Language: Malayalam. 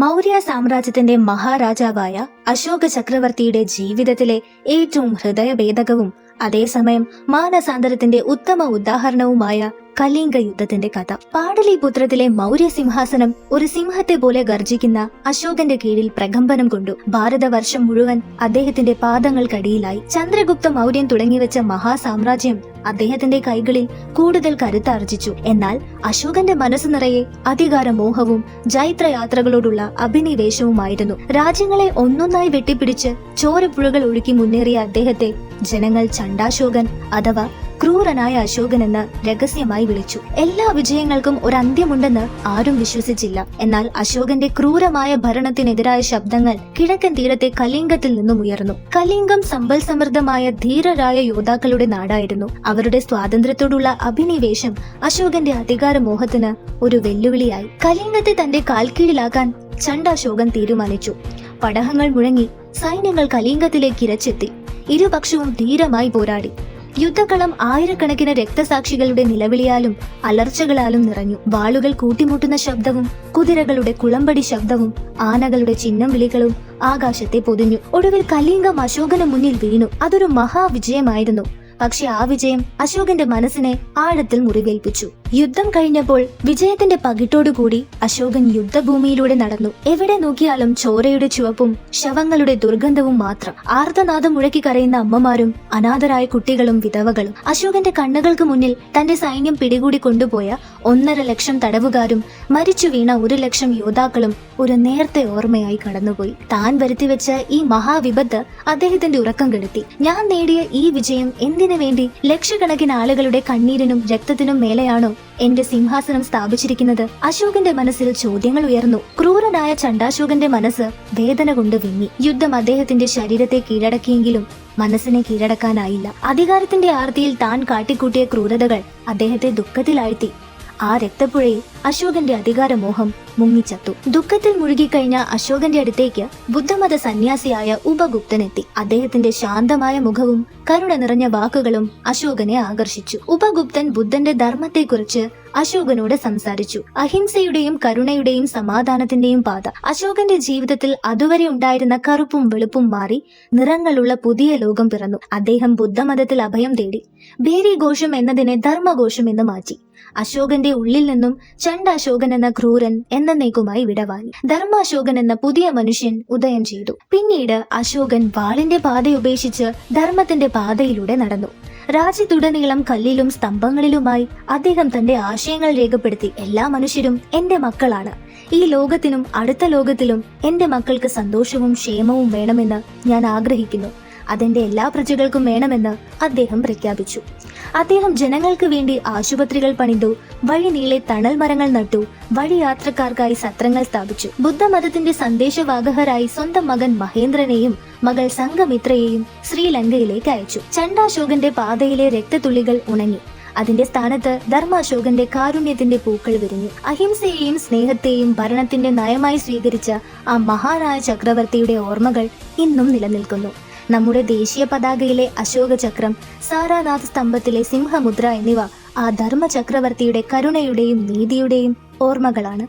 മൗര്യ സാമ്രാജ്യത്തിന്റെ മഹാരാജാവായ അശോക ചക്രവർത്തിയുടെ ജീവിതത്തിലെ ഏറ്റവും ഹൃദയഭേദകവും അതേസമയം മാനസാന്തരത്തിന്റെ ഉത്തമ ഉദാഹരണവുമായ കലിംഗ യുദ്ധത്തിന്റെ കഥ. പാടലിപുത്രത്തിലെ മൗര്യ സിംഹാസനം ഒരു സിംഹത്തെ പോലെ ഗർജിക്കുന്ന അശോകന്റെ കീഴിൽ പ്രകമ്പനം കൊണ്ടു. ഭാരതവർഷം മുഴുവൻ അദ്ദേഹത്തിന്റെ പാദങ്ങൾക്കടിയിലായി. ചന്ദ്രഗുപ്ത മൗര്യൻ തുടങ്ങിവെച്ച മഹാസാമ്രാജ്യം അദ്ദേഹത്തിന്റെ കൈകളിൽ കൂടുതൽ കരുത്താർജിച്ചു. എന്നാൽ അശോകന്റെ മനസ്സ് നിറയെ അധികാരമോഹവും ജൈത്രയാത്രകളോടുള്ള അഭിനിവേശവുമായിരുന്നു. രാജ്യങ്ങളെ ഒന്നൊന്നായി വെട്ടിപ്പിടിച്ച് ചോരപ്പുഴകൾ ഒഴുക്കി മുന്നേറിയ അദ്ദേഹത്തെ ജനങ്ങൾ ചണ്ടാശോകൻ അഥവാ ക്രൂരനായ അശോകൻ എന്ന് രഹസ്യമായി വിളിച്ചു. എല്ലാ വിജയങ്ങൾക്കും ഒരു അന്ത്യമുണ്ടെന്ന് ആരും വിശ്വസിച്ചില്ല. എന്നാൽ അശോകന്റെ ക്രൂരമായ ഭരണത്തിനെതിരായ ശബ്ദങ്ങൾ കിഴക്കൻ തീരത്തെ കലിംഗത്തിൽ നിന്നും ഉയർന്നു. കലിംഗം സമ്പൽ സമൃദ്ധമായ ധീരരായ യോദ്ധാക്കളുടെ നാടായിരുന്നു. അവരുടെ സ്വാതന്ത്ര്യത്തോടുള്ള അഭിനിവേശം അശോകന്റെ അധികാരമോഹത്തിന് ഒരു വെല്ലുവിളിയായി. കലിംഗത്തെ തന്റെ കാൽക്കീഴിലാക്കാൻ ചണ്ടാശോകൻ തീരുമാനിച്ചു. പടഹങ്ങൾ മുഴങ്ങി സൈന്യങ്ങൾ കലിംഗത്തിലേക്ക് ഇരച്ചെത്തി. ഇരുപക്ഷവും ധീരമായി പോരാടി. യുദ്ധക്കളം ആയിരക്കണക്കിന് രക്തസാക്ഷികളുടെ നിലവിളിയാലും അലർച്ചകളാലും നിറഞ്ഞു. വാളുകൾ കൂട്ടിമുട്ടുന്ന ശബ്ദവും കുതിരകളുടെ കുളമ്പടി ശബ്ദവും ആനകളുടെ ചിഹ്നം വിളികളും ആകാശത്തെ പൊതിഞ്ഞു. ഒടുവിൽ കലിംഗം അശോകന് മുന്നിൽ വീണു. അതൊരു മഹാവിജയമായിരുന്നു. പക്ഷെ ആ വിജയം അശോകന്റെ മനസ്സിനെ ആഴത്തിൽ മുറിവേൽപ്പിച്ചു. യുദ്ധം കഴിഞ്ഞപ്പോൾ വിജയത്തിന്റെ പകിട്ടോടുകൂടി അശോകൻ യുദ്ധഭൂമിയിലൂടെ നടന്നു. എവിടെ നോക്കിയാലും ചോരയുടെ ചുവപ്പും ശവങ്ങളുടെ ദുർഗന്ധവും മാത്രം. ആർത്തനാദം മുഴക്കി കരയുന്ന അമ്മമാരും അനാഥരായ കുട്ടികളും വിധവകളും. അശോകന്റെ കണ്ണുകൾക്ക് മുന്നിൽ തന്റെ സൈന്യം പിടികൂടി കൊണ്ടുപോയ 1.5 ലക്ഷം തടവുകാരും മരിച്ചു വീണ 1 ലക്ഷം യോദ്ധാക്കളും ഒരു നേരത്തെ ഓർമ്മയായി കടന്നുപോയി. താൻ വരുത്തിവെച്ച ഈ മഹാവിപത്ത് അദ്ദേഹത്തിന്റെ ഉറക്കം കെടുത്തി. ഞാൻ നേടിയ ഈ വിജയം എന്തിനു വേണ്ടി? ലക്ഷക്കണക്കിന് ആളുകളുടെ കണ്ണീരിനും രക്തത്തിനും മേലെയാണോ എന്റെ സിംഹാസനം സ്ഥാപിച്ചിരിക്കുന്നത്? അശോകന്റെ മനസ്സിൽ ചോദ്യങ്ങൾ ഉയർന്നു. ക്രൂരനായ ചണ്ടാശോകന്റെ മനസ്സ് വേദന കൊണ്ട് വിങ്ങി. യുദ്ധം അദ്ദേഹത്തിന്റെ ശരീരത്തെ കീഴടക്കിയെങ്കിലും മനസ്സിനെ കീഴടക്കാനായില്ല. അധികാരത്തിന്റെ ആർത്തിയിൽ താൻ കാട്ടിക്കൂട്ടിയ ക്രൂരതകൾ അദ്ദേഹത്തെ ദുഃഖത്തിലാഴ്ത്തി. ആ രക്തപ്പുഴയിൽ അശോകന്റെ അധികാരമോഹം മുങ്ങിച്ചത്തു. ദുഃഖത്തിൽ മുഴുകിക്കഴിഞ്ഞ അശോകന്റെ അടുത്തേക്ക് ബുദ്ധമത സന്യാസിയായ ഉപഗുപ്തനെത്തി. അദ്ദേഹത്തിന്റെ ശാന്തമായ മുഖവും കരുണ നിറഞ്ഞ വാക്കുകളും അശോകനെ ആകർഷിച്ചു. ഉപഗുപ്തൻ ബുദ്ധന്റെ ധർമ്മത്തെക്കുറിച്ച് അശോകനോട് സംസാരിച്ചു. അഹിംസയുടെയും കരുണയുടെയും സമാധാനത്തിന്റെയും പാത. അശോകന്റെ ജീവിതത്തിൽ അതുവരെ ഉണ്ടായിരുന്ന കറുപ്പും വെളുപ്പും മാറി നിറങ്ങളുള്ള പുതിയ ലോകം പിറന്നു. അദ്ദേഹം ബുദ്ധമതത്തിൽ അഭയം തേടി. ഭേരിഘോഷം എന്നതിനെ ധർമ്മഘോഷം എന്ന് മാറ്റി. അശോകന്റെ ഉള്ളിൽ നിന്നും ചണ്ടാശോകൻ എന്ന ക്രൂരൻ എന്നേക്കുമായി വിടവാങ്ങി. ധർമാശോകൻ എന്ന പുതിയ മനുഷ്യൻ ഉദയം ചെയ്തു. പിന്നീട് അശോകൻ വാളിന്റെ പാത ഉപേക്ഷിച്ച് ധർമ്മത്തിന്റെ പാതയിലൂടെ നടന്നു. രാജ്യത്തുടനീളം കല്ലിലും സ്തംഭങ്ങളിലുമായി അദ്ദേഹം തന്റെ ആശയങ്ങൾ രേഖപ്പെടുത്തി. എല്ലാ മനുഷ്യരും എന്റെ മക്കളാണ്. ഈ ലോകത്തിനും അടുത്ത ലോകത്തിലും എന്റെ മക്കൾക്ക് സന്തോഷവും ക്ഷേമവും വേണമെന്ന് ഞാൻ ആഗ്രഹിക്കുന്നു. അതെന്റെ എല്ലാ പ്രജകൾക്കും വേണമെന്ന് അദ്ദേഹം പ്രഖ്യാപിച്ചു. അദ്ദേഹം ജനങ്ങൾക്ക് വേണ്ടി ആശുപത്രികൾ പണിതു. വഴി നീളെ തണൽ മരങ്ങൾ നട്ടു. വഴിയാത്രക്കാർക്കായി സത്രങ്ങൾ സ്ഥാപിച്ചു. ബുദ്ധമതത്തിന്റെ സന്ദേശവാഹകരായി സ്വന്തം മകൻ മഹേന്ദ്രനെയും മകൾ സംഘമിത്രയെയും ശ്രീലങ്കയിലേക്ക് അയച്ചു. ചണ്ടാശോകന്റെ പാതയിലെ രക്തത്തുള്ളികൾ ഉണങ്ങി. അതിന്റെ സ്ഥാനത്ത് ധർമാശോകന്റെ കാരുണ്യത്തിന്റെ പൂക്കൾ വിരിഞ്ഞു. അഹിംസയെയും സ്നേഹത്തെയും ഭരണത്തിന്റെ നയമായി സ്വീകരിച്ച ആ മഹാനായ ചക്രവർത്തിയുടെ ഓർമ്മകൾ ഇന്നും നിലനിൽക്കുന്നു. നമ്മുടെ ദേശീയ പതാകയിലെ അശോക ചക്രം, സാരാനാഥ് സ്തംഭത്തിലെ സിംഹമുദ്ര എന്നിവ ആ ധർമ്മ ചക്രവർത്തിയുടെ കരുണയുടെയും നീതിയുടെയും ഓർമ്മകളാണ്.